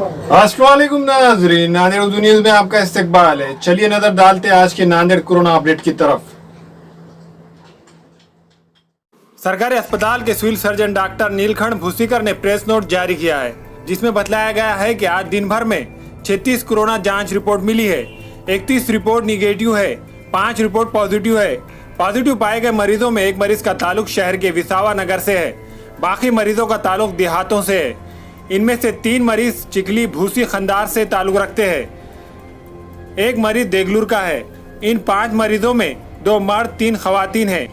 अस्सलामुअलैकुम नाज़रीन, नांदेड़ उर्दू न्यूज़ में आपका इस्तकबाल है। चलिए नजर डालते हैं आज के नांदेड़ कोरोना अपडेट की तरफ। सरकारी अस्पताल के सिविल सर्जन डॉक्टर नीलखंड भूसीकर ने प्रेस नोट जारी किया है, जिसमें बतलाया गया है कि आज दिन भर में 36 कोरोना जांच रिपोर्ट मिली है। 31 रिपोर्ट निगेटिव है, 5 रिपोर्ट पॉजिटिव है। पॉजिटिव पाए गए मरीजों में एक मरीज का ताल्लुक शहर के विसावा नगर से है, बाकी मरीजों का ताल्लुक देहातों से है। इनमें से 3 मरीज चिकली भूसी खंदार से ताल्लुक रखते हैं, एक मरीज देगलूर का है। इन 5 मरीजों में 2 मर्द 3 खवातीन हैं।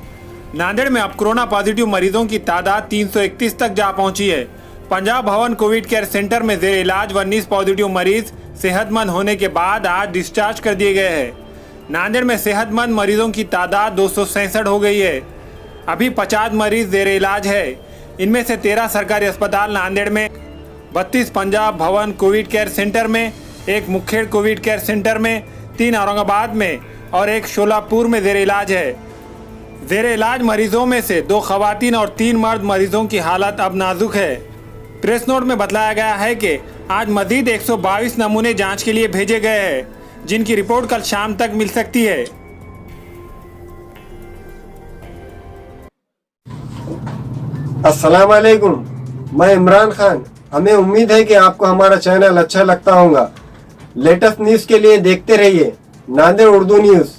नांदेड़ में अब कोरोना पॉजिटिव मरीजों की तादाद 331 तक जा पहुंची है। पंजाब भवन कोविड केयर सेंटर में जेर इलाज 19 पॉजिटिव मरीज सेहतमंद होने के बाद आज डिस्चार्ज कर दिए गए हैं। नांदेड़ में सेहतमंद मरीजों की तादाद 267 हो गई है। अभी 50 मरीज जेर इलाज है। इनमें से 13 सरकारी अस्पताल नांदेड़ में, 32 पंजाब भवन कोविड केयर सेंटर में, 1 मुखेड़ कोविड केयर सेंटर में, 3 औरंगाबाद में और 1 शोलापुर में जेर इलाज है। जेर इलाज मरीजों में से 2 खवातीन और 3 मर्द मरीजों की हालत अब नाजुक है। प्रेस नोट में बताया गया है कि आज मजीद 122 नमूने जांच के लिए भेजे गए हैं, जिनकी रिपोर्ट कल शाम तक मिल सकती है। अस्सलाम वालेकुम, मैं इमरान खान। हमें उम्मीद है कि आपको हमारा चैनल अच्छा लगता होगा। लेटेस्ट न्यूज के लिए देखते रहिए नांदेड़ उर्दू न्यूज,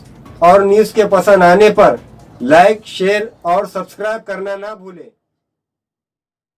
और न्यूज के पसंद आने पर लाइक, शेयर और सब्सक्राइब करना ना भूलें।